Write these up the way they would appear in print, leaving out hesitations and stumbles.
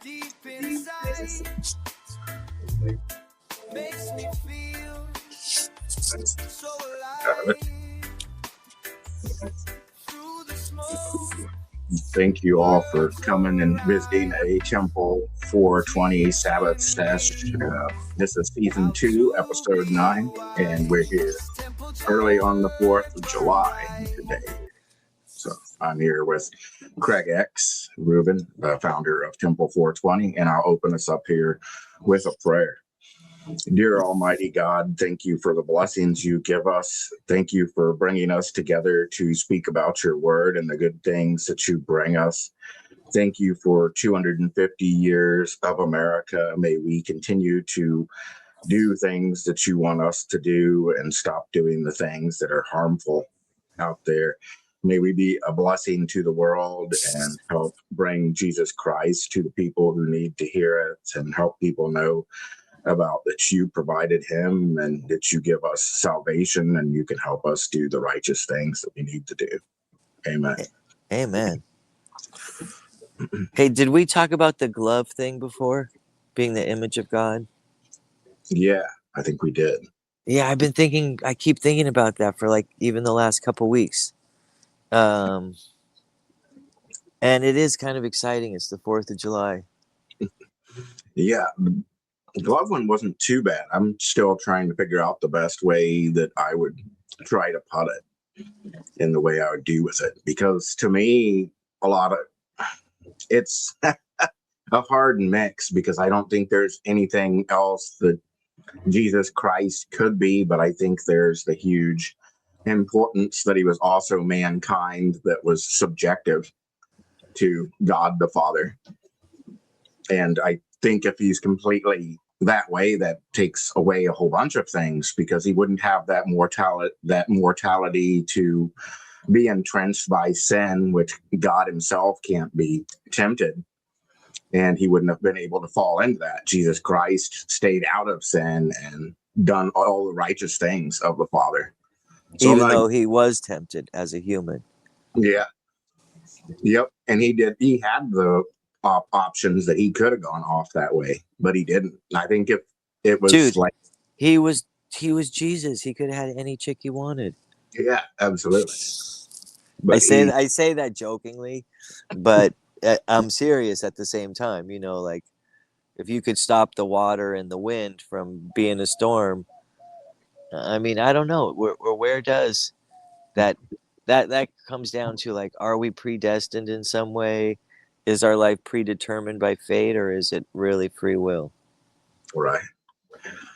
deep inside makes me feel so alive. Through the smoke. Thank you all for coming and visiting a Temple 420 Sabbath Sesh. This is season 2, episode 9, and we're here early on the 4th of July today. So I'm here with Craig X. Rubin, the founder of Temple 420, and I'll open us up here with a prayer. Dear Almighty God, thank you for the blessings you give us. Thank you for bringing us together to speak about your word and the good things that you bring us. Thank you for 250 years of America. May we continue to do things that you want us to do and stop doing the things that are harmful out there. May we be a blessing to the world and help bring Jesus Christ to the people who need to hear it and help people know about that you provided him and that you give us salvation and you can help us do the righteous things that we need to do. Amen. Amen. Hey, did we talk about the glove thing before? Being the image of God? Yeah, I think we did. Yeah, I keep thinking about that for like even the last couple weeks. And it is kind of exciting. It's the 4th of July. Yeah, the glove one wasn't too bad. I'm still trying to figure out the best way that I would try to put it in the way I would do with it. Because to me, it's a hard mix because I don't think there's anything else that Jesus Christ could be, but I think there's the huge importance that he was also mankind that was subjective to God the Father. And I think if he's completely that way, that takes away a whole bunch of things because he wouldn't have that mortality to be entrenched by sin, which God himself can't be tempted. And he wouldn't have been able to fall into that. Jesus Christ stayed out of sin and done all the righteous things of the Father. So even though he was tempted as a human. Yeah. Yep. And he had the options that he could have gone off that way, but he didn't. I think if it was he was Jesus, he could have had any chick he wanted. Yeah, absolutely. But I say that jokingly, but I'm serious at the same time. You know, like if you could stop the water and the wind from being a storm, I mean, I don't know. Where does that comes down to, like, are we predestined in some way? Is our life predetermined by fate, or is it really free will? Right.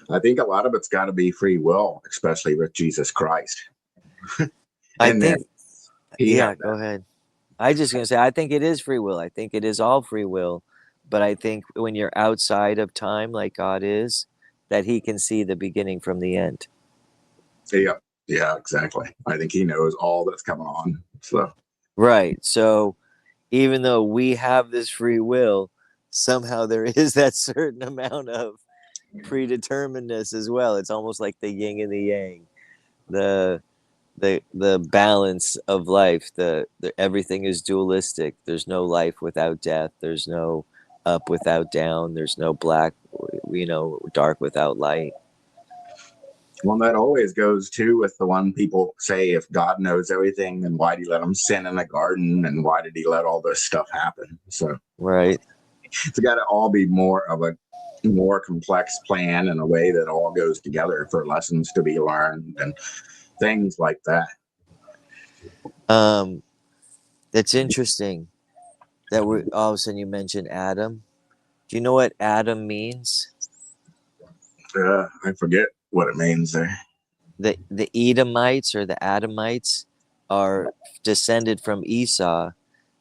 I think a lot of it's got to be free will, especially with Jesus Christ. Go ahead. I just going to say, I think it is free will. I think it is all free will. But I think when you're outside of time, like God is, that he can see the beginning from the end. Yeah, exactly. I think he knows all that's coming on. So right. So even though we have this free will, somehow there is that certain amount of predeterminedness as well. It's almost like the yin and the yang, the balance of life. The everything is dualistic. There's no life without death. There's no up without down. There's no black, dark without light. Well, that always goes too with the one people say, if God knows everything, then why did he let him sin in the garden? And why did he let all this stuff happen? So, right. It's got to all be more of a more complex plan in a way that all goes together for lessons to be learned and things like that. That's interesting that all of a sudden you mentioned Adam. Do you know what Adam means? I forget what it means there. The Edomites or the Adamites are descended from Esau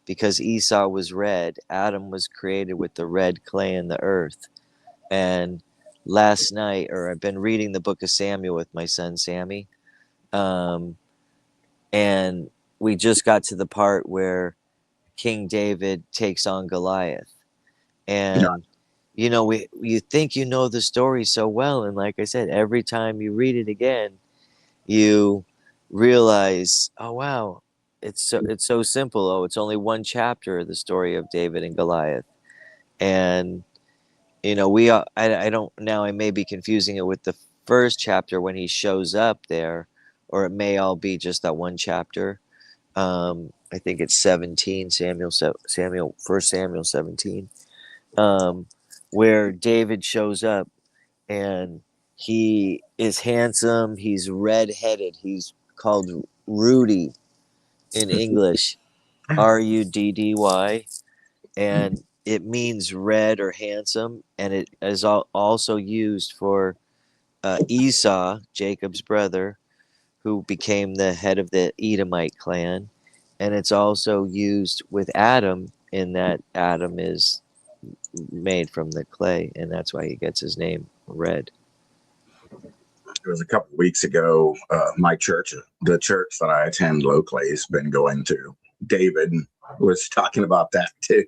because Esau was red. Adam was created with the red clay in the earth. And last night, or I've been reading the book of Samuel with my son Sammy, and we just got to the part where King David takes on Goliath. And you think you know the story so well, and like I said, every time you read it again, you realize, oh wow, it's so simple. Oh, it's only one chapter of the story of David and Goliath, And I don't, now I may be confusing it with the first chapter when he shows up there, or it may all be just that one chapter. I think it's 17, First Samuel 17, where David shows up, and he is handsome. He's red-headed. He's called Rudy in English, Ruddy, and it means red or handsome, and it is also used for Esau, Jacob's brother, who became the head of the Edomite clan, and it's also used with Adam in that Adam is made from the clay, and that's why he gets his name Red. It was a couple of weeks ago. My church, the church that I attend locally, has been going to. David was talking about that too.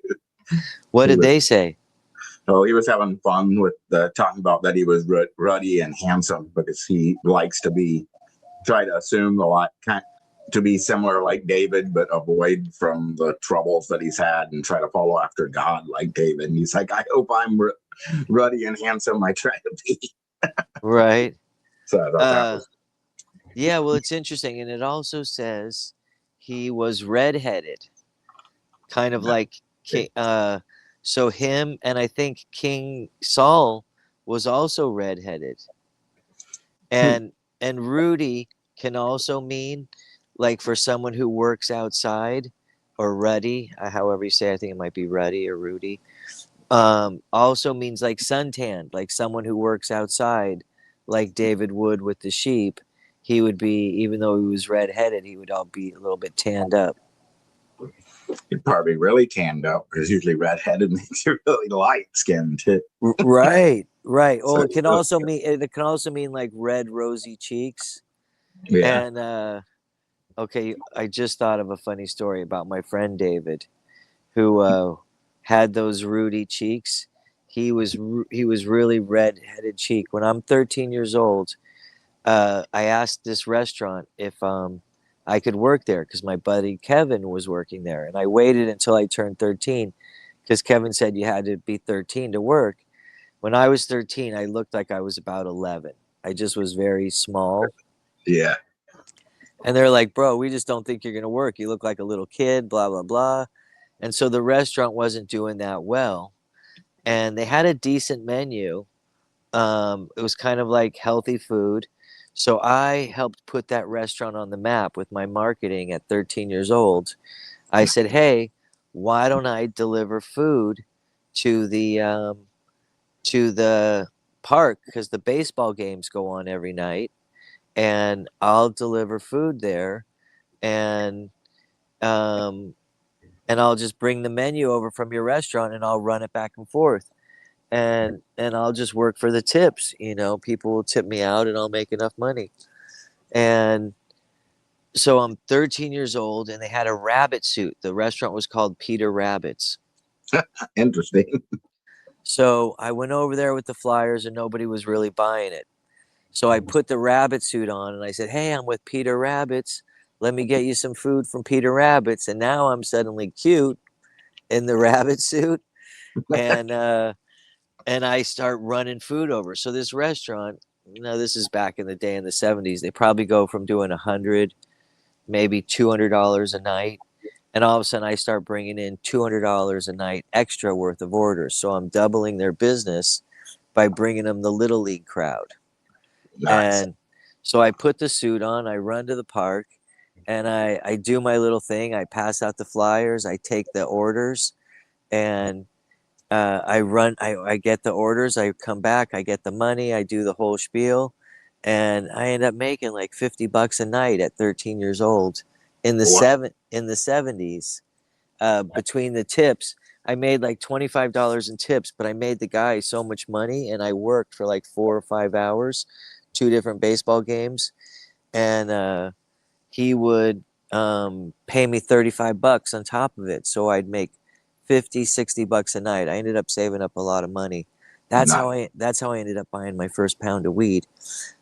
What did they say? So he was having fun with talking about that he was ruddy and handsome because he likes to try to assume a lot, to be similar like David, but avoid from the troubles that he's had and try to follow after God like David. And he's like, I hope I'm ruddy and handsome. I try to be. Right. So I thought that was. Yeah, well, it's interesting. And it also says he was redheaded, kind of like King. So him, and I think King Saul was also redheaded. And Rudy can also mean like for someone who works outside, or ruddy, however you say. I think it might be ruddy or Rudy. Also means like suntanned, like someone who works outside, like David would with the sheep. He would be, even though he was redheaded, he would all be a little bit tanned up. He'd probably really tanned up because usually redheaded makes you really light skinned too. Right. Oh, So it can also mean like red rosy cheeks. yeah. And okay, I just thought of a funny story about my friend David, who had those ruddy cheeks. He was really red-headed cheek. When I'm 13 years old, I asked this restaurant if I could work there because my buddy Kevin was working there, and I waited until I turned 13 because Kevin said you had to be 13 to work. When I was 13, I looked like I was about 11. I just was very small. Yeah. And they're like, bro, we just don't think you're going to work. You look like a little kid, blah, blah, blah. And so the restaurant wasn't doing that well. And they had a decent menu. It was kind of like healthy food. So I helped put that restaurant on the map with my marketing at 13 years old. I said, hey, why don't I deliver food to the park, because the baseball games go on every night, and I'll deliver food there, and I'll just bring the menu over from your restaurant, and I'll run it back and forth, and I'll just work for the tips. People will tip me out, and I'll make enough money. And so I'm 13 years old, and they had a rabbit suit. The restaurant was called Peter Rabbit's. Interesting. So I went over there with the flyers, and nobody was really buying it. So I put the rabbit suit on, and I said, hey, I'm with Peter Rabbit's. Let me get you some food from Peter Rabbit's. And now I'm suddenly cute in the rabbit suit. And I start running food over. So this restaurant, this is back in the day in the 70s. They probably go from doing $100, maybe $200 a night. And all of a sudden I start bringing in $200 a night extra worth of orders. So I'm doubling their business by bringing them the Little League crowd. Nice. And so I put the suit on, I run to the park, and I do my little thing. I pass out the flyers, I take the orders, and I get the orders, I come back, I get the money, I do the whole spiel, and I end up making like $50 a night at 13 years old in the Wow. in the 70s. Between the tips, I made like $25 in tips, but I made the guy so much money, and I worked for like 4 or 5 hours, 2 different baseball games, and he would pay me $35 on top of it, so I'd make 50, $60 a night. I ended up saving up a lot of money. That's Nice. how I ended up buying my first pound of weed.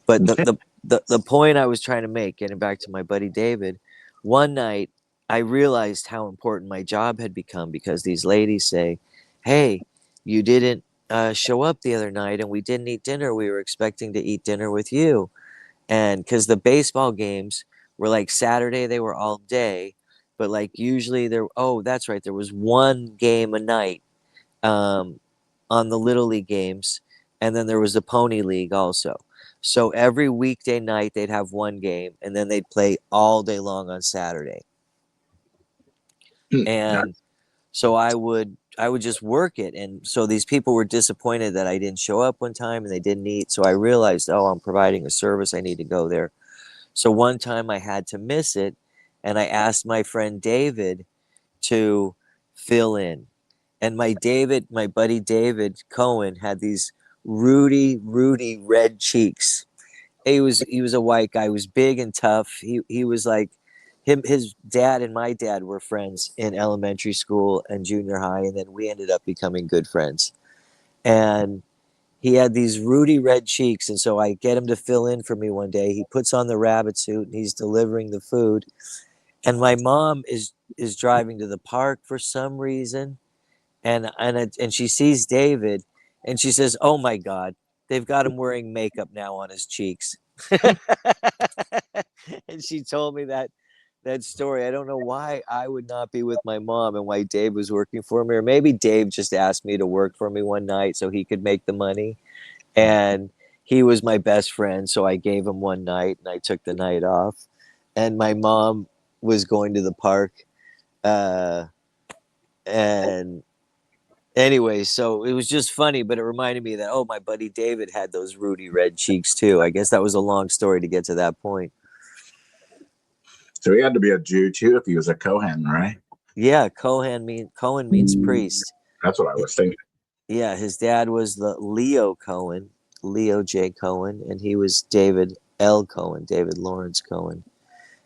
But the point I was trying to make, getting back to my buddy David, one night I realized how important my job had become because these ladies say, hey, you didn't show up the other night and we didn't eat dinner. We were expecting to eat dinner with you. And because the baseball games were like Saturday, they were all day. But like usually oh, that's right. There was one game a night um, on the Little League games. And then there was the Pony League also. So every weekday night they'd have one game and then they'd play all day long on Saturday. And so I would just work it. And so these people were disappointed that I didn't show up one time and they didn't eat. So I realized, oh, I'm providing a service. I need to go there. So one time I had to miss it, and I asked my friend David to fill in. And my buddy David Cohen had these ruddy red cheeks. He was a white guy. He was big and tough. He was like his dad and my dad were friends in elementary school and junior high, and then we ended up becoming good friends. And he had these ruddy red cheeks, and so I get him to fill in for me one day. He puts on the rabbit suit and he's delivering the food. And my mom is driving to the park for some reason, and she sees David, and she says, "Oh my God, they've got him wearing makeup now on his cheeks." And she told me that story. I don't know why I would not be with my mom and why Dave was working for me, or maybe Dave just asked me to work for me one night so he could make the money. And he was my best friend, so I gave him one night and I took the night off. And my mom was going to the park, uh, and anyway, so it was just funny, but it reminded me that, oh, my buddy David had those ruddy red cheeks too. I guess that was a long story to get to that point. So he had to be a Jew too if he was a Kohen, right? Yeah, Cohen means priest. That's what I was thinking. Yeah, his dad was the Leo Cohen, Leo J. Cohen, and he was David L. Cohen, David Lawrence Cohen.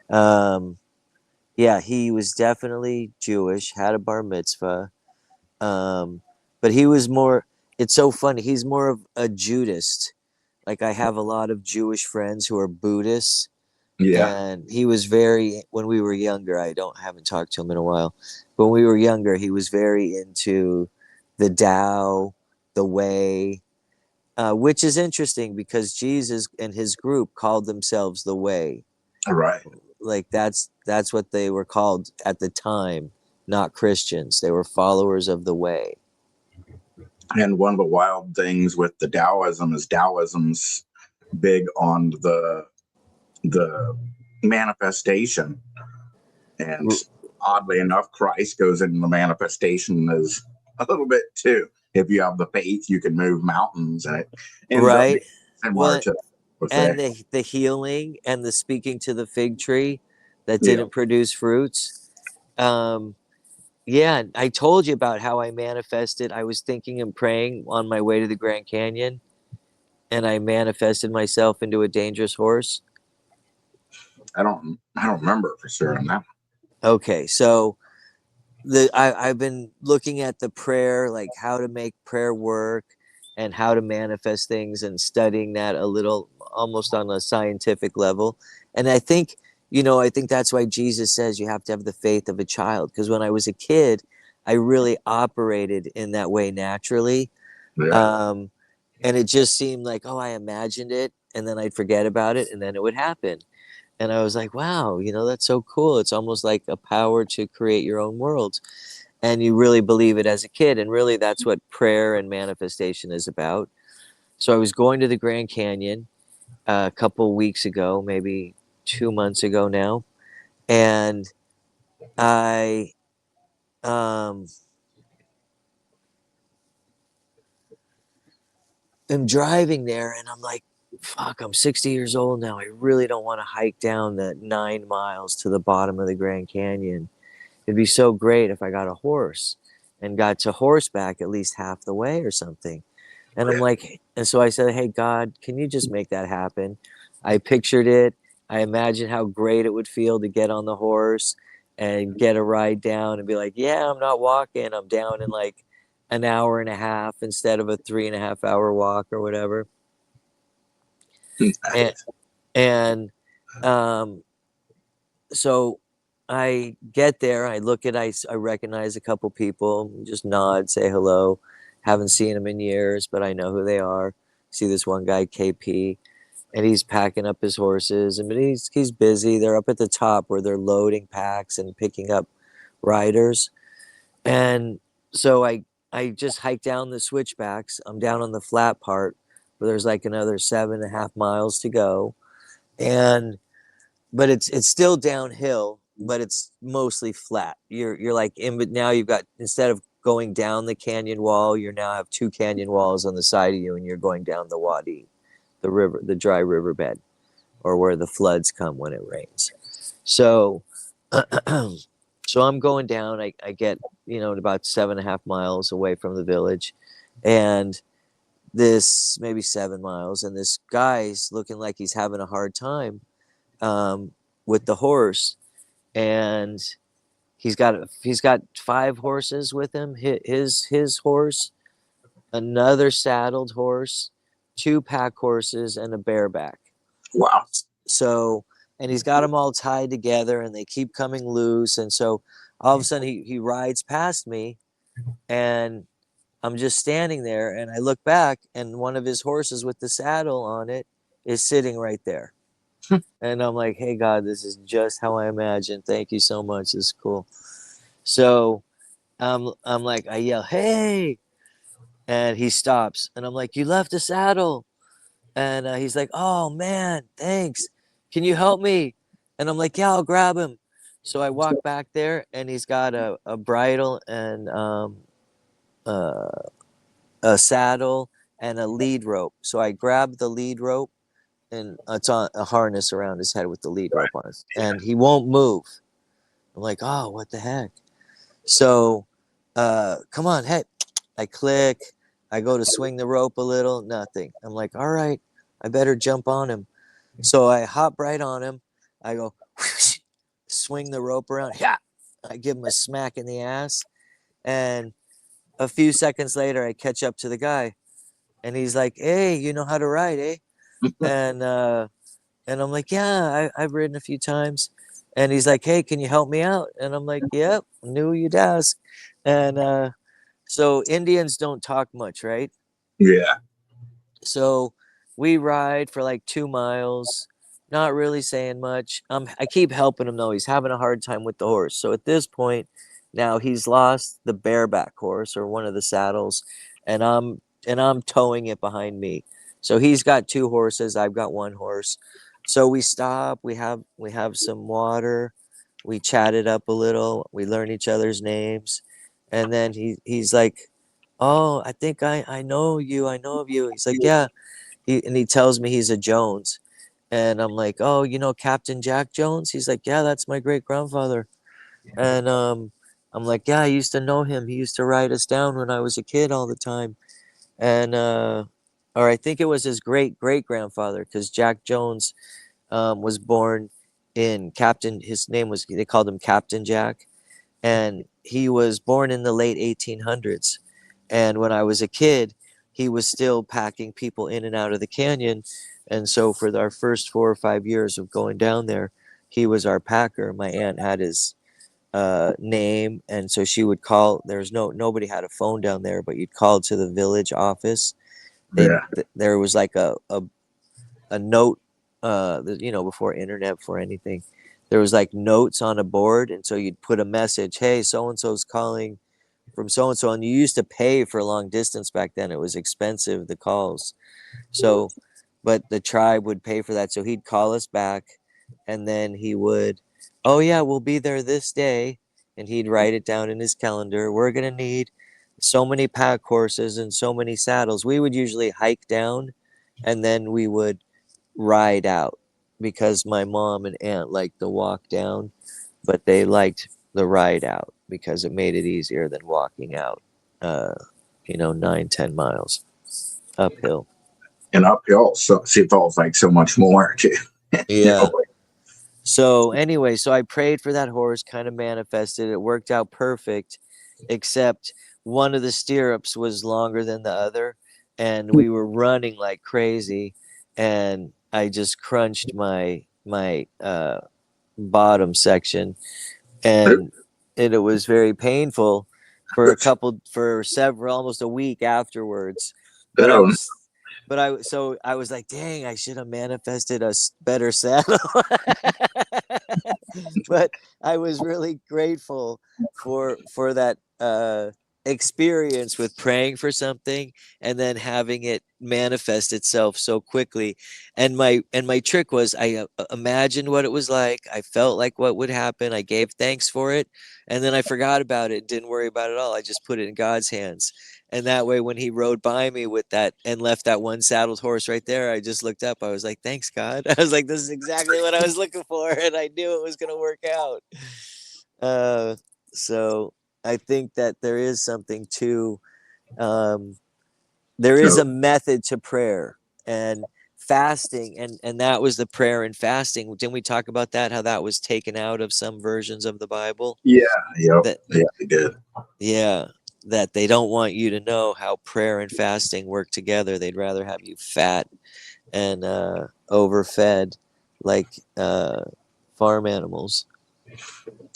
Um, yeah, he was definitely Jewish, had a bar mitzvah, but he was more. It's so funny. He's more of a Judist. Like I have a lot of Jewish friends who are Buddhists, Yeah, and he was very. When we were younger, haven't talked to him in a while. When we were younger, he was very into the Tao, the Way, which is interesting because Jesus and his group called themselves the Way. right. Like that's what they were called at the time, not Christians. They were followers of the Way. And one of the wild things with the Taoism is Taoism's big on the manifestation. And oddly enough, Christ goes into the manifestation as a little bit too. If you have the faith, you can move mountains, and it ends up Right. being similar Well, to and the healing and the speaking to the fig tree that yeah, didn't produce fruits. Yeah, I told you about how I manifested. I was thinking and praying on my way to the Grand Canyon, and I manifested myself into a dangerous horse. I don't remember for sure on that. Okay, so I've been looking at the prayer, like how to make prayer work and how to manifest things, and studying that a little, almost on a scientific level. And I think that's why Jesus says you have to have the faith of a child. Because when I was a kid, I really operated in that way naturally. Yeah. Um, and it just seemed like, oh, I imagined it, and then I'd forget about it, and then it would happen. And I was like, wow, that's so cool. It's almost like a power to create your own world. And you really believe it as a kid. And really, that's what prayer and manifestation is about. So I was going to the Grand Canyon a couple weeks ago, maybe 2 months ago now. And I am driving there, and I'm like, fuck, I'm 60 years old now. I really don't want to hike down the 9 miles to the bottom of the Grand Canyon. It'd be so great if I got a horse and got to horseback at least half the way or something. And I'm like, and so I said, hey, God, can you just make that happen? I pictured it. I imagined how great it would feel to get on the horse and get a ride down and be like, yeah, I'm not walking. I'm down in like an hour and a half instead of a 3.5 hour walk or whatever. And, and um, so I get there, I recognize a couple people, just nod, say hello. Haven't seen them in years, but I know who they are. See this one guy, KP, and he's packing up his horses, and but he's busy. They're up at the top where they're loading packs and picking up riders. And so I just hiked down the switchbacks. I'm down on the flat part where there's like another 7.5 miles to go. And but it's still downhill, but it's mostly flat. You're like in, but now you've got, instead of going down the canyon wall, you now have two canyon walls on the side of you, and you're going down the wadi, the river, the dry riverbed, or where the floods come when it rains. So so I'm going down. I get, about 7.5 miles away from the village, and this maybe 7 miles, and this guy's looking like he's having a hard time with the horse, and he's got 5 horses with him. His horse, another saddled horse, 2 pack horses, and a bareback. Wow. So, and he's got them all tied together, and they keep coming loose. And so, all of a sudden, he rides past me, and I'm just standing there, and I look back, and one of his horses with the saddle on it is sitting right there. And I'm like, hey, God, this is just how I imagined. Thank you so much. This is cool. So I'm like, I yell, hey, and he stops. And I'm like, you left the saddle. And he's like, oh, man, thanks. Can you help me? And I'm like, yeah, I'll grab him. So I walk back there, and he's got a bridle and a saddle and a lead rope. So I grab the lead rope, and it's on a harness around his head with the lead rope on it, and he won't move. I'm like, oh, what the heck? So, come on, hey, I click. I go to swing the rope a little, nothing. I'm like, all right, I better jump on him. So I hop right on him. I go, whoosh, swing the rope around. Yeah, I give him a smack in the ass, and a few seconds later, I catch up to the guy, and he's like, hey, you know how to ride, eh? And I'm like, yeah, I've ridden a few times. And he's like, hey, can you help me out? And I'm like, yep, knew you'd ask. And so Indians don't talk much, right? Yeah. So we ride for like 2 miles, not really saying much. I keep helping him though. He's having a hard time with the horse. So at this point, now he's lost the bareback horse, or one of the saddles, and I'm towing it behind me. So he's got 2 horses. I've got 1 horse. So we stop. We have some water. We chat it up a little. We learn each other's names, and then he's like, oh, I think I know you. I know of you. He's like, yeah. He tells me he's a Jones. And I'm like, oh, Captain Jack Jones? He's like, yeah, that's my great grandfather. And I'm like, yeah, I used to know him. He used to ride us down when I was a kid all the time. And or I think it was his great great grandfather, because Jack Jones was born in Captain. His name was, they called him Captain Jack, and he was born in the late 1800s. And when I was a kid, he was still packing people in and out of the canyon. And so for our first 4 or 5 years of going down there, he was our packer. My aunt had his name, and so she would call. There's nobody had a phone down there, but you'd call to the village office. Yeah. There was like a note, before internet, before anything, there was like notes on a board, and so you'd put a message, hey, so and so's calling from so and so, and you used to pay for long distance back then. It was expensive, the calls. So, but the tribe would pay for that. So he'd call us back, and then he would, oh yeah, we'll be there this day, and he'd write it down in his calendar. We're gonna need so many pack horses and so many saddles. We would usually hike down, and then we would ride out, because my mom and aunt liked the walk down, but they liked the ride out because it made it easier than walking out, 9-10 miles uphill. And uphill, so it falls like so much more too. Yeah. So anyway, so I prayed for that horse, kind of manifested. It worked out perfect, except one of the stirrups was longer than the other, and we were running like crazy, and I just crunched my bottom section, and it was very painful. for several, almost a week afterwards. But Oh, I was like, dang, I should have manifested a better saddle. But I was really grateful for that experience with praying for something and then having it manifest itself so quickly. And my trick was I imagined what it was like. I felt like what would happen. I gave thanks for it, and then I forgot about it. Didn't worry about it at all. I just put it in God's hands. And that way, when he rode by me with that and left that one saddled horse right there, I just looked up. I was like, thanks, God. I was like, this is exactly what I was looking for. And I knew it was going to work out. Uh, so I think that there is something to, um, there is so a method to prayer and fasting. And that was the prayer and fasting. Didn't we talk about that? How that was taken out of some versions of the Bible? yeah, yep, That, yeah, they did. yeah, that they don't want you to know how prayer and fasting work together. They'd rather have you fat and overfed like farm animals.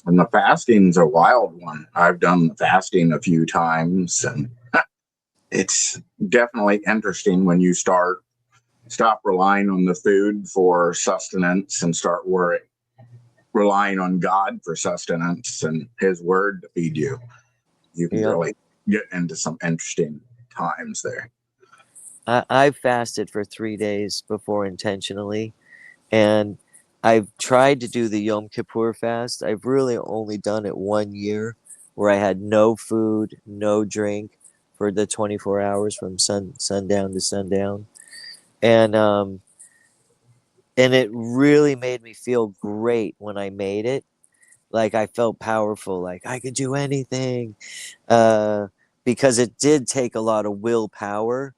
And the fasting's a wild one. I've done the fasting a few times, and it's definitely interesting when you stop relying on the food for sustenance and start relying on God for sustenance and His Word to feed you. You can Yep. really get into some interesting times there. I've fasted for 3 days before intentionally, and I've tried to do the Yom Kippur fast. I've really only done it 1 year, where I had no food, no drink for the 24 hours from sundown to sundown, and it really made me feel great when I made it. Like I felt powerful, like I could do anything, uh, because it did take a lot of willpower,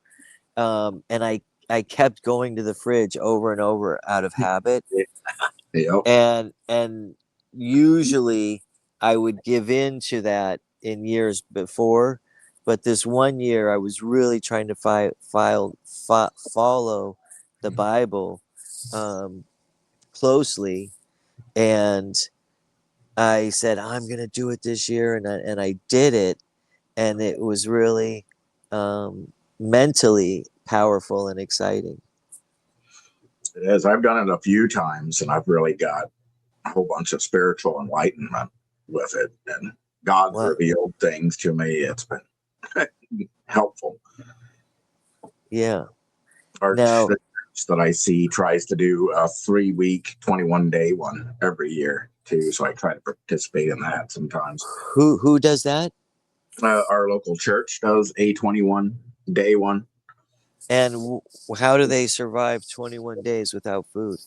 and I kept going to the fridge over and over out of habit, Yep. and usually I would give in to that in years before, but this 1 year I was really trying to follow the Bible um, closely, and I said I'm gonna do it this year, and I did it, and it was really mentally powerful and exciting. It is. I've done it a few times, and I've really got a whole bunch of spiritual enlightenment with it, and God's What? revealed things to me. It's been helpful. Yeah. Our Now, church that I see tries to do a 3 week, 21-day one every year too. So I try to participate in that sometimes. who does that? Our local church does a 21-day one. And how do they survive 21 days without food?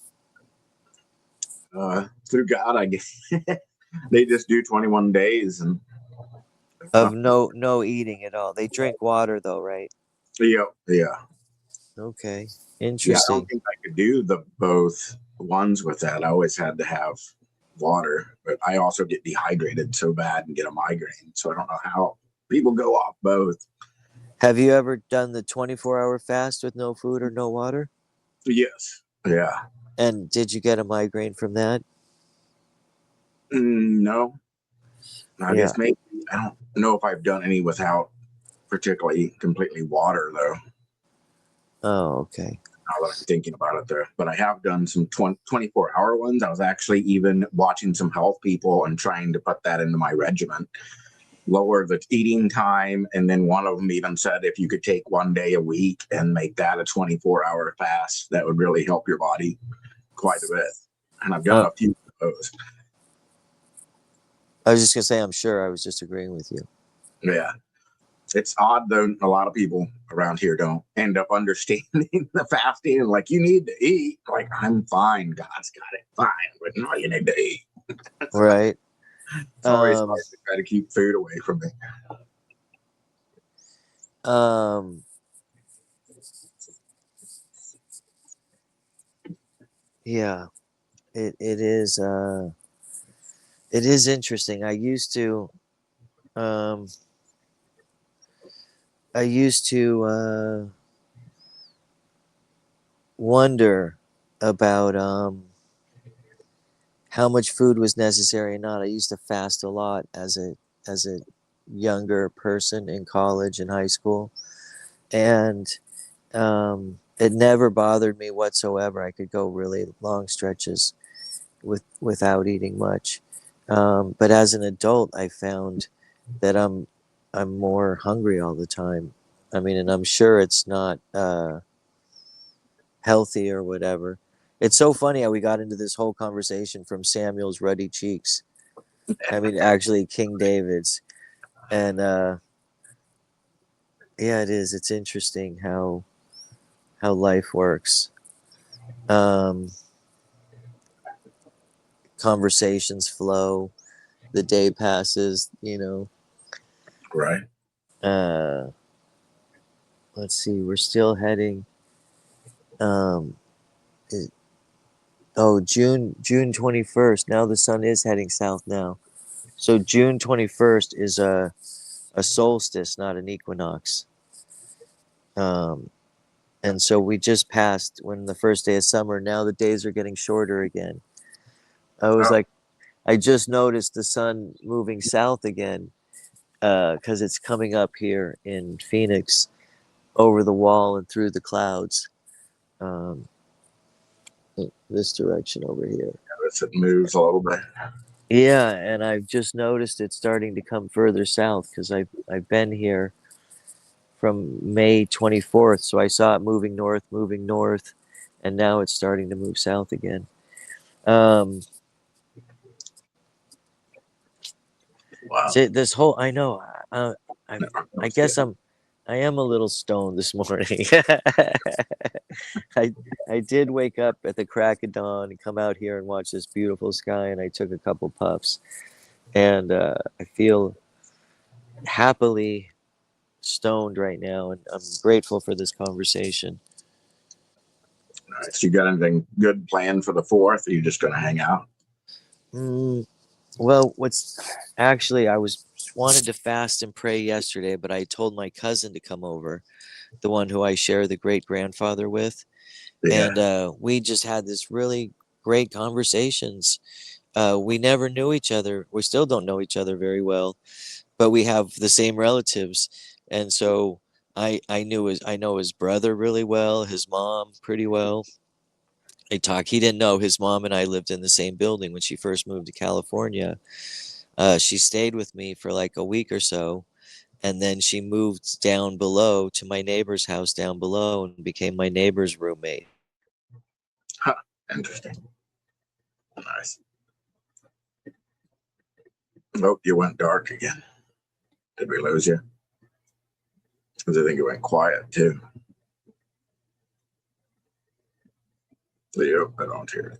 Through God, I guess. They just do 21 days and Of no eating at all. They drink water though, right? yeah. Okay. Yeah, I don't Interesting. think I could do the both ones with that. I always had to have water, but I also get dehydrated so bad and get a migraine. So I don't know how people go off both. Have you ever done the 24-hour fast with no food or no water? Yes. Yeah. And did you get a migraine from that? No. I Yeah. guess maybe I don't know if I've done any without particularly completely water though. Oh, okay. Now that I'm thinking about it there, but I have done some 24-hour ones. I was actually even watching some health people and trying to put that into my regimen, lower the eating time. And then one of them even said if you could take 1 day a week and make that a 24-hour fast, that would really help your body quite a bit. And I've done Uh, a few of those. I was just gonna say I'm sure. I was just agreeing with you. Yeah. It's odd though, a lot of people around here don't end up understanding the fasting and like you need to eat. Like, I'm fine, God's got it fine, but no, you need to eat. Right. It's always Um hard to try to keep food away from me. um yeah. It is interesting. Um I used to wonder about how much food was necessary or not. I used to fast a lot as a younger person in college and high school, and it never bothered me whatsoever. I could go really long stretches without eating much. But as an adult, I found that I'm more hungry all the time. I mean, and I'm sure it's not healthy or whatever. It's so funny how we got into this whole conversation from Samuel's ruddy cheeks. I mean, actually, King David's, and yeah, it is. It's interesting how life works. Um, Conversations flow. The day passes. Right. Uh, let's see. We're still heading. Um, June 21st. Now the sun is heading south now. So June 21st is a solstice, not an equinox. Um, and so we just passed when the first day of summer. Now the days are getting shorter again. I was Oh, like, I just noticed the sun moving south again because it's coming up here in Phoenix over the wall and through the clouds. Um, this direction over here. as it moves a little bit. Yeah, and I've just noticed it starting to come further south because I've been here from May 24th, so I saw it moving north, and now it's starting to move south again. Um, Wow. so this whole I know, I No, I that's guess good. I am a little stoned this morning. I I did wake up at the crack of dawn and come out here and watch this beautiful sky, and I took a couple puffs, and I feel happily stoned right now, and I'm grateful for this conversation. Nice. You got anything good planned for the 4th? Or are you just going to hang out? Mm, well, what's actually I was wanted to fast and pray yesterday, but I told my cousin to come over, the one who I share the great grandfather with, Yeah. and we just had this really great conversations. We never knew each other. We still don't know each other very well, but we have the same relatives, and so I know his brother really well, his mom pretty well. He didn't know his mom and I lived in the same building when she first moved to California. She stayed with me for like a week or so, and then she moved down below to my neighbor's house down below and became my neighbor's roommate. Huh. Interesting. Nice. Oh, you went dark again. Did we lose you? Because I think it went quiet too. Leo, I don't hear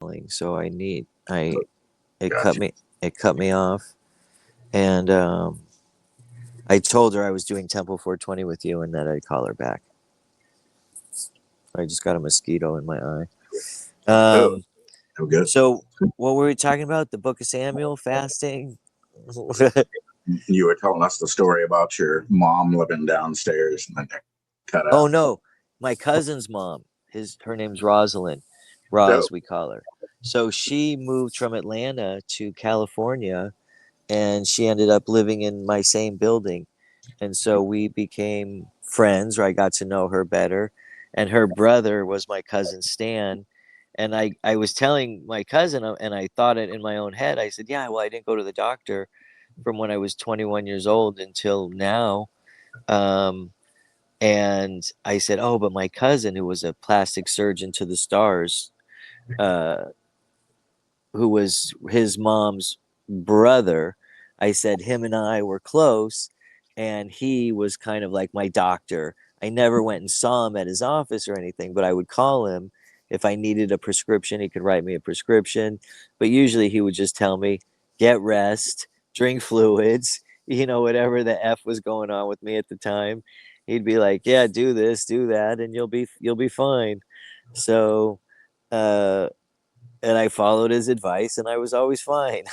anything. So it cut Gotcha. me it cut me off, and I told her I was doing Temple 420 with you and that I'd call her back. I just got a mosquito in my eye. Oh, no good. So what were we talking about? The Book of Samuel, fasting. You were telling us the story about your mom living downstairs and then it cut Oh out. no, my cousin's mom. Her name's Rosalind. Oh, Roz, we call her. So she moved from Atlanta to California, and she ended up living in my same building. And so we became friends, or I got to know her better. And her brother was my cousin Stan. And I was telling my cousin, and I thought it in my own head. I said, yeah, well, I didn't go to the doctor from when I was 21 years old until now. Um, and I said, oh, but my cousin, who was a plastic surgeon to the stars, uh, who was his mom's brother, I said him and I were close, and he was kind of like my doctor. I never went and saw him at his office or anything, but I would call him if I needed a prescription. He could write me a prescription, but usually he would just tell me, get rest, drink fluids, whatever the F was going on with me at the time. He'd be like, yeah, do this, do that, and you'll be fine. So, uh, and I followed his advice, and I was always fine.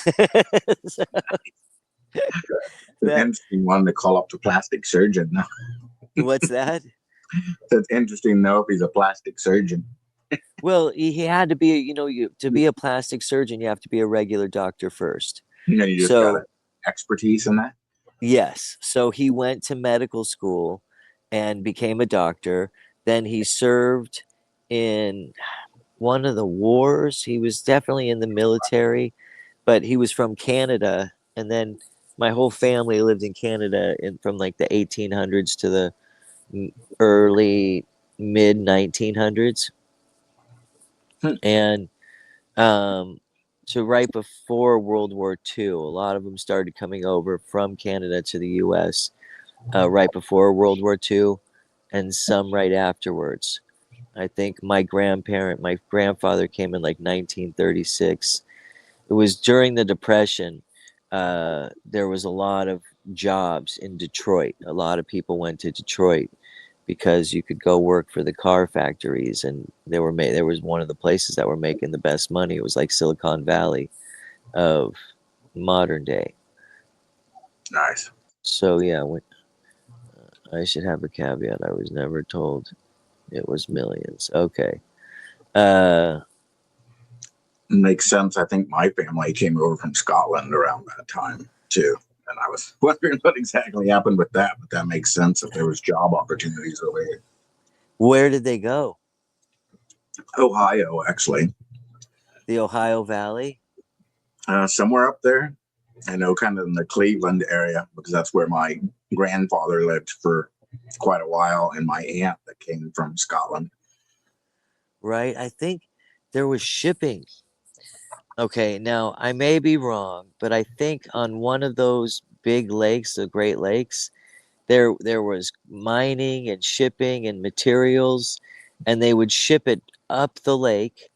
So it's an that interesting one to call up the plastic surgeon. what's that? It's interesting to know if he's a plastic surgeon. Well, he had to be. To be a plastic surgeon, you have to be a regular doctor first. You know, you just got to So expertise in that? Yes. So he went to medical school and became a doctor. Then he served in one of the wars. He was definitely in the military, but he was from Canada. And then my whole family lived in Canada from like the 1800s to the early mid 1900s. Hmm. And um, so right before World War II, a lot of them started coming over from Canada to the U.S. Right before World War II, and some right afterwards. I think my grandfather came in like 1936. It was during the Depression. There was a lot of jobs in Detroit. A lot of people went to Detroit because you could go work for the car factories, and there was one of the places that were making the best money. It was like Silicon Valley of modern day. Nice. So yeah, I should have a caveat. I was never told it was millions. Okay. Uh, Makes sense. I think my family came over from Scotland around that time too. And I was wondering what exactly happened with that, but that makes sense if there was job opportunities over here. where did they go? Ohio, actually. The Ohio Valley? Somewhere up there. I know, kind of in the Cleveland area, because that's where my grandfather lived for quite a while, and my aunt that came from Scotland. Right? I think there was shipping. Okay, now I may be wrong, but I think on one of those big lakes, the Great Lakes, there was mining and shipping and materials, and they would ship it up the lake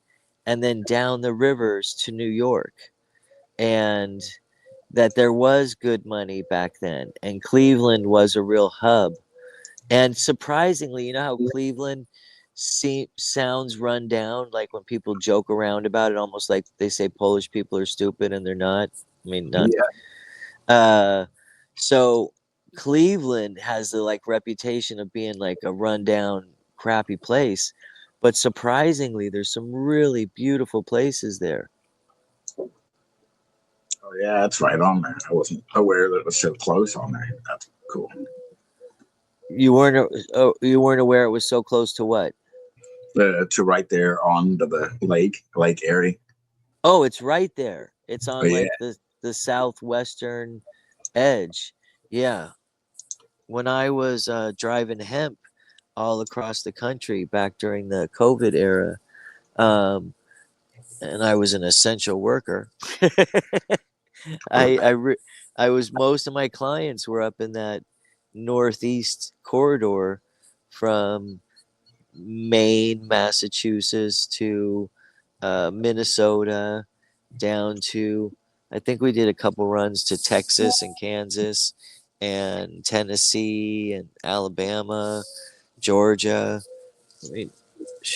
and then down the rivers to New York. And that there was good money back then, and Cleveland was a real hub. And surprisingly, you know how Cleveland sounds run down, like when people joke around about it, almost like they say Polish people are stupid, and they're not. I mean, not. Yeah. Uh, so Cleveland has the like reputation of being like a rundown, crappy place, but surprisingly, there's some really beautiful places there. Oh, yeah, it's right on there. I wasn't aware that it was so close on there. That's cool. You weren't aware it was so close to what? To right there on to the Lake Erie. Oh, it's right there. It's Oh, on yeah. like the southwestern edge. Yeah. When I was driving hemp all across the country back during the COVID era, um, and I was an essential worker. I I re- I was most of my clients were up in that northeast corridor from Maine, Massachusetts to Minnesota, down to I think we did a couple runs to Texas and Kansas and Tennessee and Alabama, Georgia. I mean,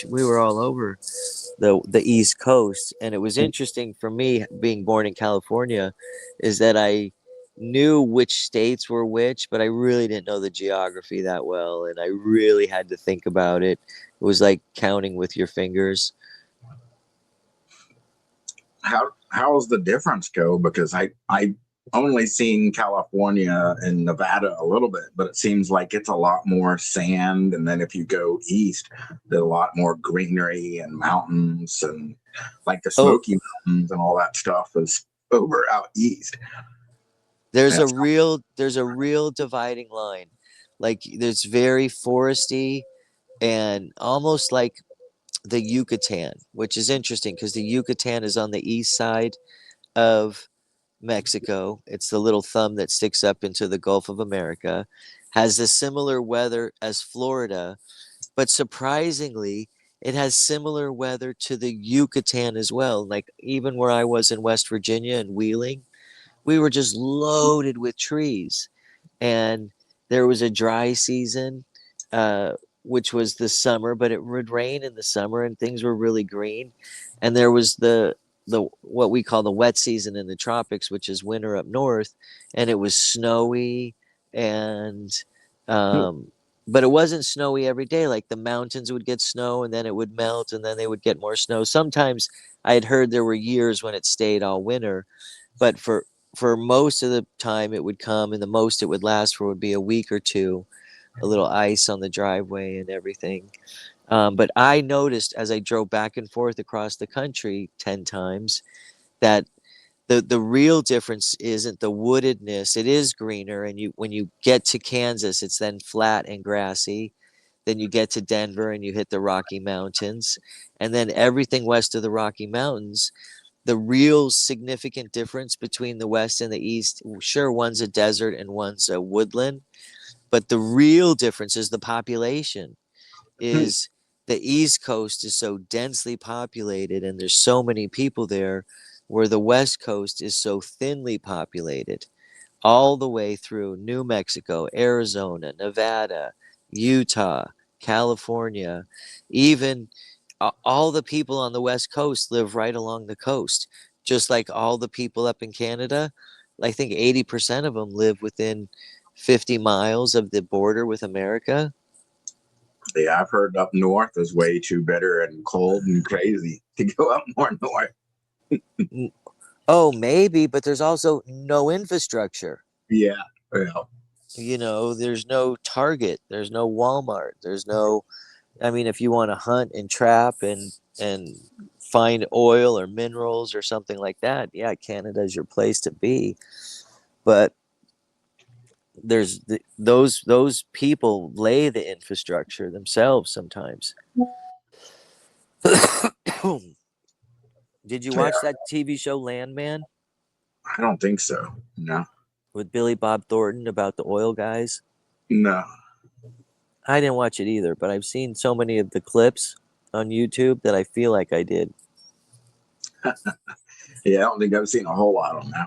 we were all over the East Coast, and it was interesting for me being born in California, is that I knew which states were which, but I really didn't know the geography that well, and I really had to think about it. It was like counting with your fingers. How's the difference go? Because I only seen California and Nevada a little bit, but it seems like it's a lot more sand. And then if you go east, there's a lot more greenery and mountains, and like the Oh, Smoky Mountains and all that stuff is over out east. there's a That's real dividing line. Like there's very foresty and almost like the Yucatan, which is interesting because the Yucatan is on the east side of Mexico. It's the little thumb that sticks up into the Gulf of America, has a similar weather as Florida, but surprisingly, it has similar weather to the Yucatan as well. Like even where I was in West Virginia and Wheeling, we were just loaded with trees. And there was a dry season, uh, which was the summer, but it would rain in the summer and things were really green. And there was the what we call the wet season in the tropics, which is winter up north, and it was snowy and um, but it wasn't snowy every day. Like the mountains would get snow and then it would melt and then they would get more snow. Sometimes I had heard there were years when it stayed all winter, but for for most of the time it would come, and the most it would last for would be a week or two, a little ice on the driveway and everything. But I noticed as I drove back and forth across the country 10 times that the real difference isn't the woodedness. It is greener, and you when you get to Kansas, it's then flat and grassy. Then you get to Denver and you hit the Rocky Mountains, and then everything west of the Rocky Mountains. The real significant difference between the west and the east, sure, one's a desert and one's a woodland, but the real difference is the population. Hmm. Is the East Coast is so densely populated and there's so many people there, where the West Coast is so thinly populated, all the way through New Mexico, Arizona, Nevada, Utah, California, even all the people on the West Coast live right along the coast, just like all the people up in Canada. I think 80% of them live within 50 miles of the border with America. Yeah, I've heard up north is way too bitter and cold and crazy to go up more north. Oh, maybe, but there's also no infrastructure. Yeah, well, There's no Target, there's no Walmart, there's no. I mean, if you want to hunt and trap and find oil or minerals or something like that, yeah, Canada's your place to be. But those people lay the infrastructure themselves sometimes. Did you yeah, watch that TV show Landman I don't think so. No, with Billy Bob Thornton about the oil guys? no. I didn't watch it either, but I've seen so many of the clips on YouTube that I feel like I did. Yeah, I don't think I've seen a whole lot on that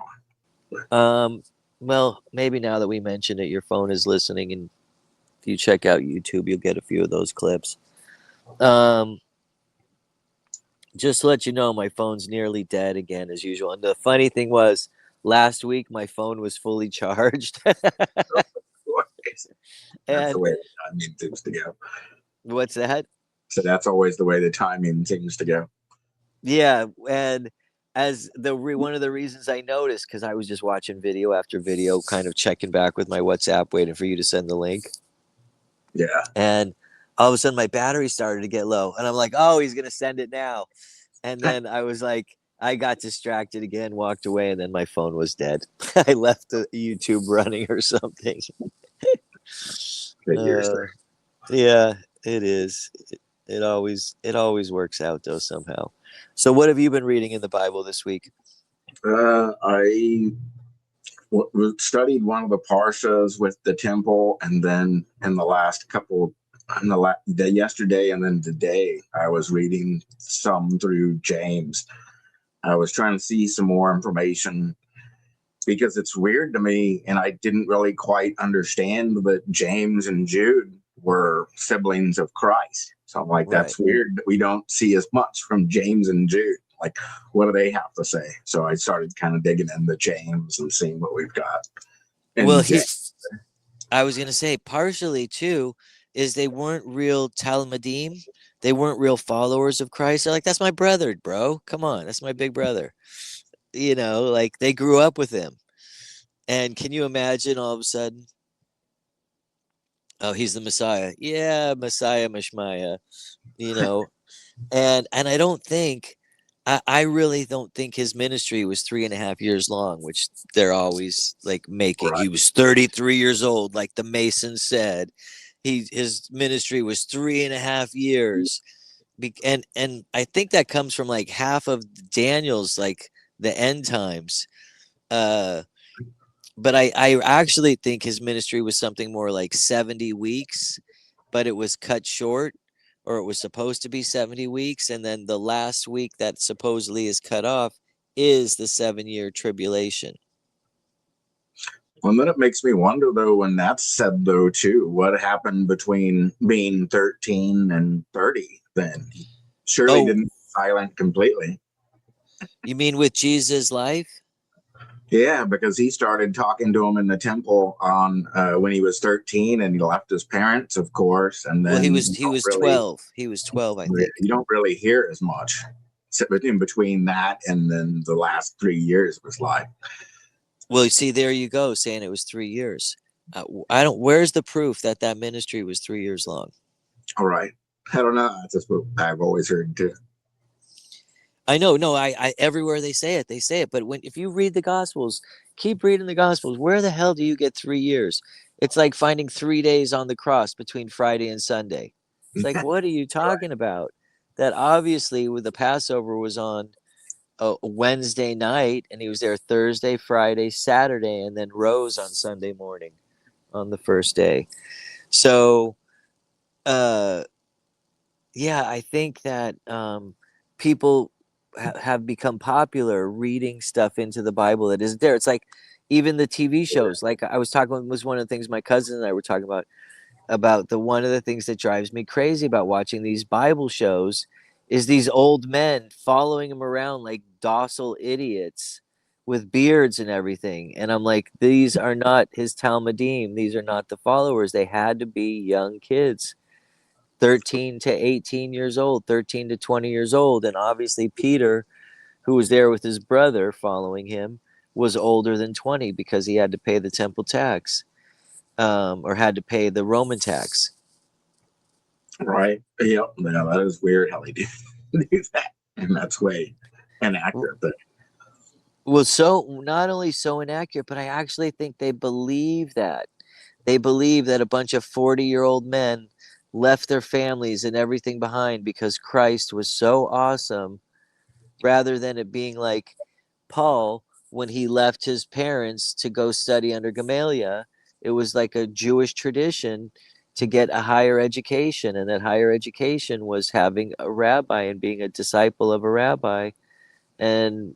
one. Well, maybe now that we mentioned it, your phone is listening, and if you check out YouTube, you'll get a few of those clips. Um, just to let you know, my phone's nearly dead again, as usual. And the funny thing was, last week my phone was fully charged. That's the And way the timing seems to go. what's that? So that's always the way the timing seems to go. Yeah, and as one of the reasons I noticed, because I was just watching video after video, kind of checking back with my WhatsApp, waiting for you to send the link, Yeah. and all of a sudden my battery started to get low, and I'm like, oh, he's gonna send it now, and then I was like, I got distracted again, walked away, and then my phone was dead. I left the YouTube running or something. Good years Uh, there. yeah, it is. It always works out though somehow. So what have you been reading in the Bible this week? I studied one of the parshas with the temple, and then in the last couple, the yesterday and then today, I was reading some through James. I was trying to see some more information because it's weird to me, and I didn't really quite understand that James and Jude were siblings of Christ. So I'm like, Right. that's weird that we don't see as much from James and Jude. Like, what do they have to say? So I started kind of digging into James and seeing what we've got. Well, And James, I was gonna say partially too is they weren't real Talmudim. They weren't real followers of Christ. They're like, that's my brother, bro. Come on, that's my big brother. Like they grew up with him. And can you imagine all of a sudden, oh, he's the Messiah. Yeah, Messiah, Mishmaya, you know. And I really don't think his ministry was 3.5 years long, which they're always like making. right? He was 33 years old, like the Mason said. His ministry was 3.5 years. And I think that comes from like half of Daniel's like the end times. Uh but I actually think his ministry was something more like 70 weeks, but it was cut short, or it was supposed to be 70 weeks. And then the last week that supposedly is cut off is the 7 year tribulation. Well, then it makes me wonder, though, when that's said, though, too, what happened between being 13 and 30 then? He surely Oh, didn't silent completely. you mean with Jesus' life? Yeah, because he started talking to him in the temple on when he was 13, and he left his parents, of course, and Well, then he was 12. He was 12, I think. you don't really hear as much in between that and then the last 3 years of his life. Well, you see, there you go, saying it was 3 years. I don't. Where's the proof that that ministry was 3 years long? All right. I don't know. That's just what I've always heard too. I know, no, I everywhere they say it. But if you read the Gospels, keep reading the Gospels. Where the hell do you get 3 years? It's like finding 3 days on the cross between Friday and Sunday. It's like, what are you Right. talking about? That obviously, with the Passover was on a Wednesday night, and he was there Thursday, Friday, Saturday, and then rose on Sunday morning on the first day. So, uh, yeah, I think that people have become popular reading stuff into the Bible that isn't there. It's like even the TV shows. Like I was talking, was one of the things my cousin and I were talking about the one of the things that drives me crazy about watching these Bible shows is these old men following him around like docile idiots with beards and everything. And I'm like, these are not his Talmudim. These are not the followers. They had to be young kids, 13 to 18 years old, 13 to 20 years old. And obviously, Peter, who was there with his brother following him, was older than 20 because he had to pay the temple tax, or had to pay the Roman tax. Right. Yep. Yeah, that is weird how they do, do that. And that's way inaccurate. But Well, so not only so inaccurate, but I actually think they believe that. They believe that a bunch of 40-year-old men left their families and everything behind because Christ was so awesome, rather than it being like Paul when he left his parents to go study under Gamaliel. It was like a Jewish tradition to get a higher education, and that higher education was having a rabbi and being a disciple of a rabbi, and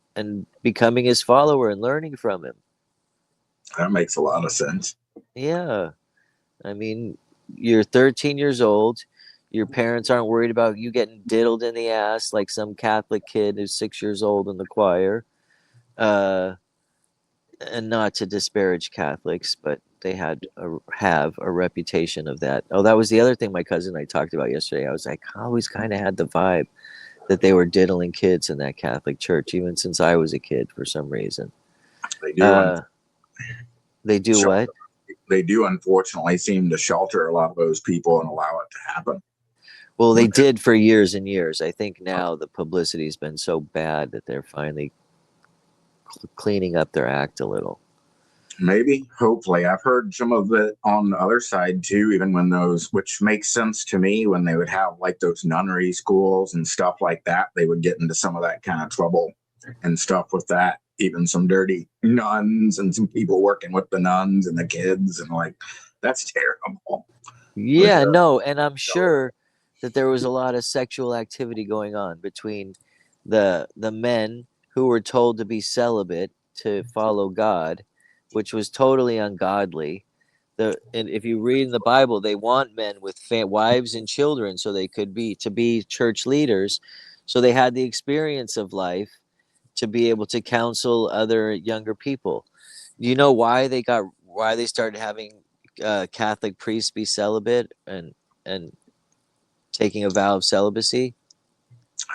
becoming his follower and learning from him. that makes a lot of sense. Yeah. I mean, you're 13 years old. Your parents aren't worried about you getting diddled in the ass like some Catholic kid who's 6 years old in the choir. Uh, and not to disparage Catholics, but they have a reputation of that. Oh, that was the other thing my cousin and I talked about yesterday. I was like, I always kind of had the vibe that they were diddling kids in that Catholic church, even since I was a kid for some reason. They do. Uh, they do what? They do unfortunately seem to shelter a lot of those people and allow it to happen. Well, they did for years and years. I think now the publicity's been so bad that they're finally cleaning up their act a little. Maybe, hopefully. I've heard some of it on the other side too, even when those, which makes sense to me, when they would have like those nunnery schools and stuff like that, they would get into some of that kind of trouble and stuff with that. Even some dirty nuns and some people working with the nuns and the kids, and like, that's terrible. But, Yeah, no, and I'm sure that there was a lot of sexual activity going on between the men who were told to be celibate to follow God, which was totally ungodly. And if you read in the Bible, they want men with wives and children so they could be church leaders, so they had the experience of life to be able to counsel other younger people. Do you know why they started having Catholic priests be celibate and taking a vow of celibacy?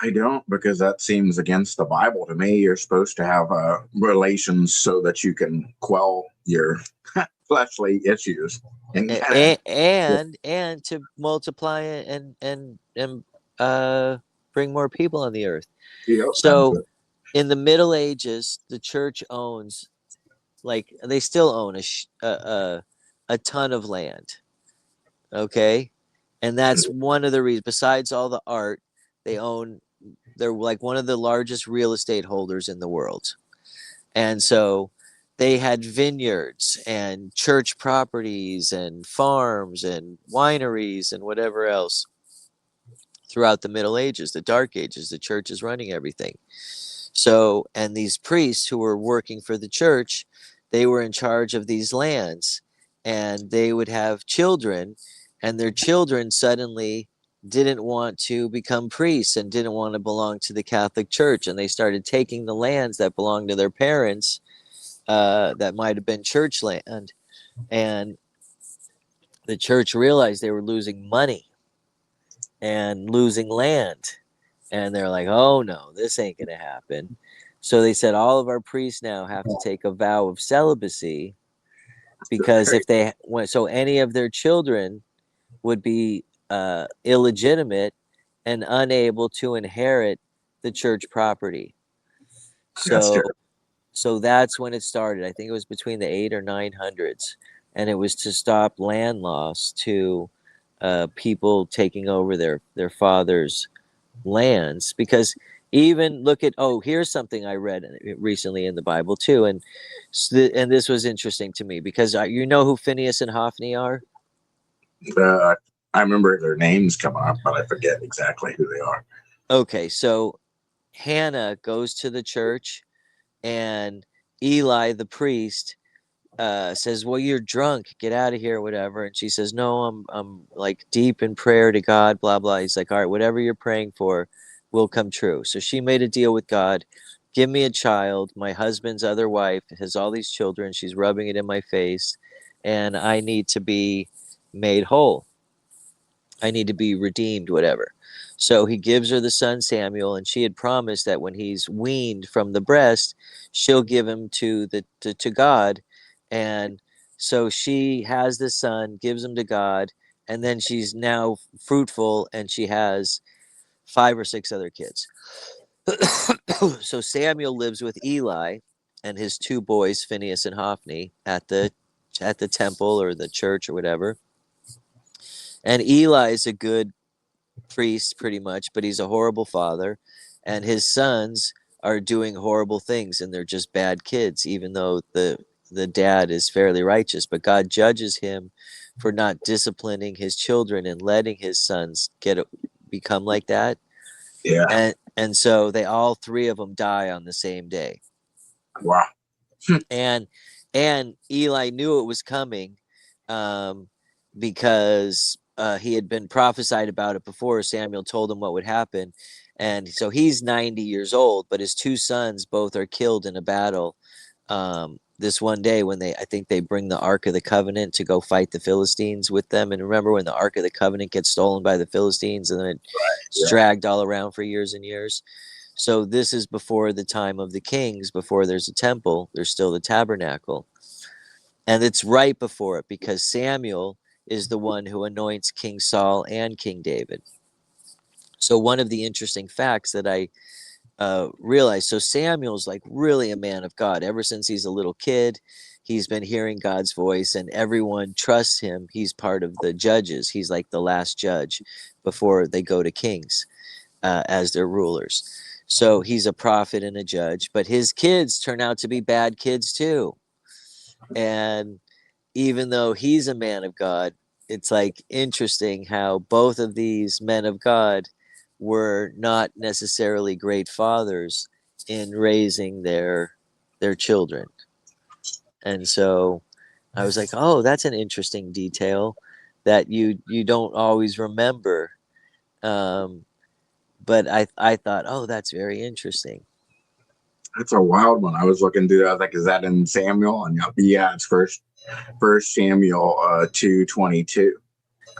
I don't, because that seems against the Bible to me. You're supposed to have relations so that you can quell your fleshly issues and kind of, And to multiply and bring more people on the earth. that's So in the Middle Ages, the church owns, like, they still own a ton of land. Okay, and that's one of the reasons. Besides all the art, they own. They're like one of the largest real estate holders in the world, and so they had vineyards and church properties and farms and wineries and whatever else throughout the Middle Ages, the Dark Ages. The church is running everything. So, and these priests who were working for the church, they were in charge of these lands, and they would have children, and their children suddenly didn't want to become priests and didn't want to belong to the Catholic Church, and they started taking the lands that belonged to their parents, that might have been church land, and the church realized they were losing money and losing land, and they're like, oh no, this ain't gonna happen. So they said all of our priests now have to take a vow of celibacy, because if they went, so any of their children would be illegitimate and unable to inherit the church property. That's So true. so that's when it started. I think it was between the 800s or 900s, and it was to stop land loss to people taking over their father's lands. Because even look at, oh, here's something I read recently in the Bible too, and and this was interesting to me because you know who Phineas and Hophni are. Uh, I remember their names come up, but I forget exactly who they are. Okay, so Hannah goes to the church, and Eli the priest says, "Well, you're drunk. Get out of here, whatever." And she says, "No, I'm like deep in prayer to God." Blah blah. He's like, "All right, whatever you're praying for, will come true." So she made a deal with God. Give me a child. My husband's other wife has all these children. She's rubbing it in my face, and I need to be made whole. I need to be redeemed, whatever. So he gives her the son Samuel, and she had promised that when he's weaned from the breast, she'll give him to God. And so she has the son, gives him to God, and then she's now fruitful, and she has 5 or 6 other kids. So Samuel lives with Eli and his 2 boys, Phineas and Hophni, at the temple or the church or whatever. And Eli is a good priest pretty much, but he's a horrible father, and his sons are doing horrible things, and they're just bad kids, even though the dad is fairly righteous. But God judges him for not disciplining his children and letting his sons become like that. Yeah. And so they all 3 of them die on the same day. Wow. and and Eli knew it was coming, um, because he had been prophesied about it before. Samuel told him what would happen, and so he's 90 years old, but his 2 sons both are killed in a battle. This one day when I think they bring the Ark of the Covenant to go fight the Philistines with them. And remember when the Ark of the Covenant gets stolen by the Philistines, and then it's Yeah. dragged all around for years and years. So this is before the time of the kings, before there's a temple, there's still the tabernacle. And it's right before it, because Samuel is the one who anoints King Saul and King David. So one of the interesting facts that I realized, so Samuel's like really a man of God. Ever since he's a little kid, he's been hearing God's voice, and everyone trusts him. He's part of the judges. He's like the last judge before they go to kings as their rulers. So he's a prophet and a judge, but his kids turn out to be bad kids too. And even though he's a man of God, it's like interesting how both of these men of God were not necessarily great fathers in raising their children. And so I was like, oh, that's an interesting detail that you don't always remember. Um, but I thought, oh, that's very interesting. That's a wild one. I was looking through that. I was like, is that in Samuel? And yeah, it's first Samuel 2:22.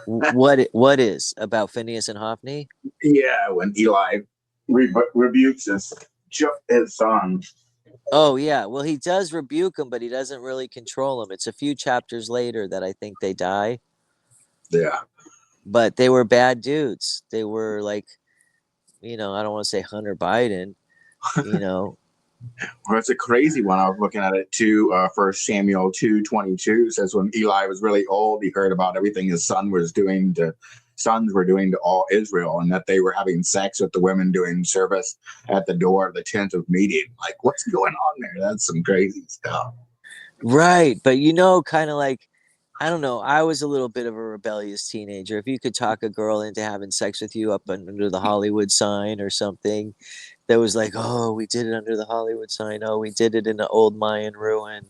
What is about Phineas and Hophni? Yeah, when Eli rebukes his son. Oh yeah, well he does rebuke them, but he doesn't really control them. It's a few chapters later that I think they die. Yeah. But they were bad dudes. They were like, I don't want to say Hunter Biden, you know. Well, it's a crazy one. I was looking at it too. First Samuel 2:22 says when Eli was really old, he heard about everything his sons were doing to all Israel, and that they were having sex with the women doing service at the door of the tent of meeting. Like, what's going on there? That's some crazy stuff. Right, but kind of like, I don't know. I was a little bit of a rebellious teenager. If you could talk a girl into having sex with you up under the Hollywood sign or something, that was like, oh, we did it under the Hollywood sign. Oh, we did it in the old Mayan ruin.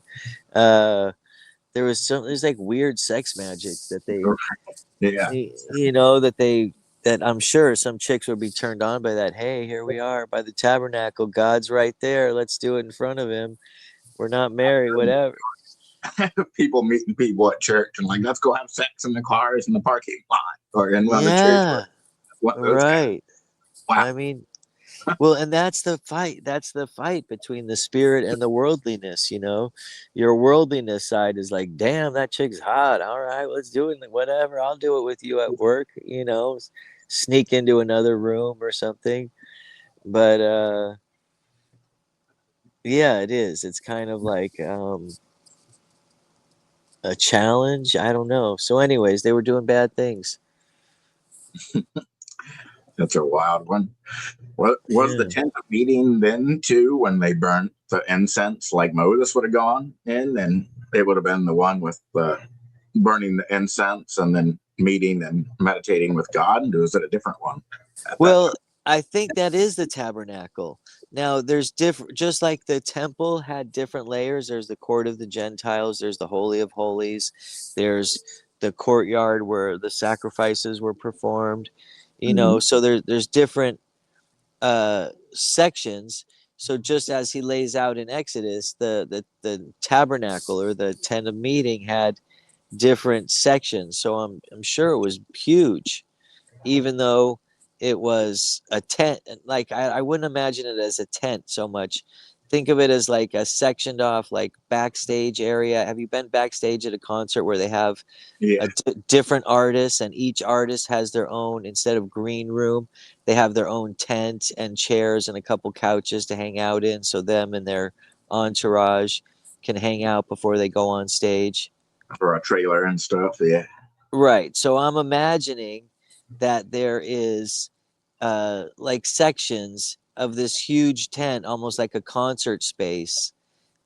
Uh, there's like weird sex magic that Yeah. that I'm sure some chicks would be turned on by that. Hey, here we are by the tabernacle. God's right there. Let's do it in front of him. We're not married, whatever. People meeting people at church and like, let's go have sex in the cars in the parking lot or in one of the church. Yeah, One of those kind of right. wow. I mean, Well, and that's the fight. That's the fight between the spirit and the worldliness. Your worldliness side is like, damn, that chick's hot. All right, let's do it. Whatever. I'll do it with you at work. Sneak into another room or something. But yeah, it is. It's kind of like a challenge. I don't know. So, anyways, they were doing bad things. That's a wild one. What was the Yeah. tent of meeting then too when they burnt the incense like Moses would have gone in, and it would have been the one with the burning the incense and then meeting and meditating with God? Or was it a different one at that Well, time? I think that is the tabernacle. Now, there's different, just like the temple had different layers. There's the court of the Gentiles. There's the Holy of Holies. There's the courtyard where the sacrifices were performed. Mm-hmm. So there's different sections. So just as he lays out in Exodus, the tabernacle or the tent of meeting had different sections. So I'm sure it was huge, even though it was a tent. Like I wouldn't imagine it as a tent so much. Think of it as like a sectioned off like backstage area. Have you been backstage at a concert where they have Yeah, different artists, and each artist has their own, instead of green room, they have their own tent and chairs and a couple couches to hang out in, so them and their entourage can hang out before they go on stage. for a trailer and stuff. Yeah, Right. So I'm imagining that there is like sections of this huge tent, almost like a concert space,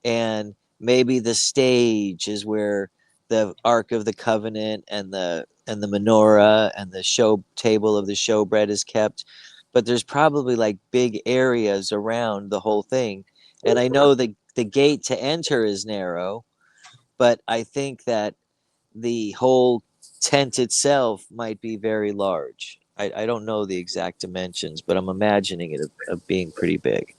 and maybe the stage is where the Ark of the Covenant and the menorah and the show table of the showbread is kept. But there's probably like big areas around the whole thing. And I know the gate to enter is narrow, but I think that the whole tent itself might be very large. I don't know the exact dimensions, but I'm imagining it of being pretty big.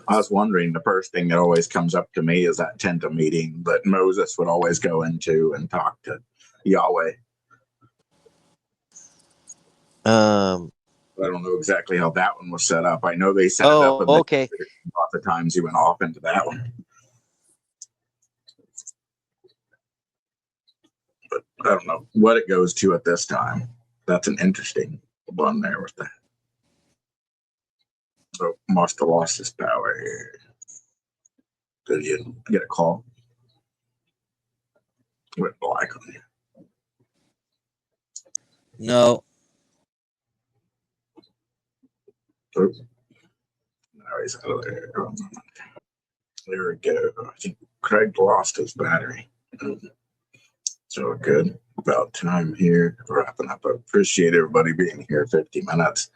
I was wondering. The first thing that always comes up to me is that tent of meeting that Moses would always go into and talk to Yahweh. Um, I don't know exactly how that one was set up. I know they set it up, oh, and then okay. lots of times he went off into that one. But I don't know what it goes to at this time. That's an interesting one there with that. So must have lost his power here. Did you get a call? Went black on you. No. Oops. Now he's out of there. There we go. I think Craig lost his battery. So good. About time here. Wrapping up. I appreciate everybody being here 50 minutes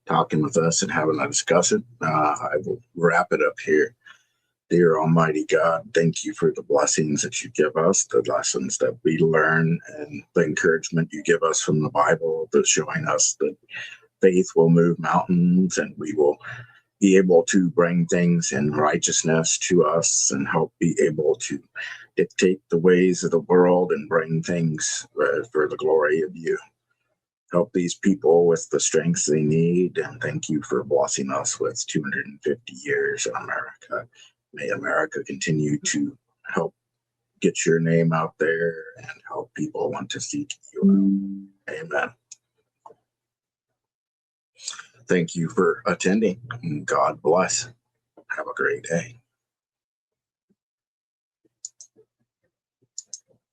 talking with us and having a discussion. I will wrap it up here. Dear Almighty God, thank you for the blessings that you give us, the lessons that we learn, and the encouragement you give us from the Bible, that's showing us that faith will move mountains and we will be able to bring things in righteousness to us and help be able to dictate the ways of the world and bring things for the glory of you. Help these people with the strength they need, and thank you for blessing us with 250 years in America. May America continue to help get your name out there and help people want to seek you. Amen. Thank you for attending. God bless. Have a great day.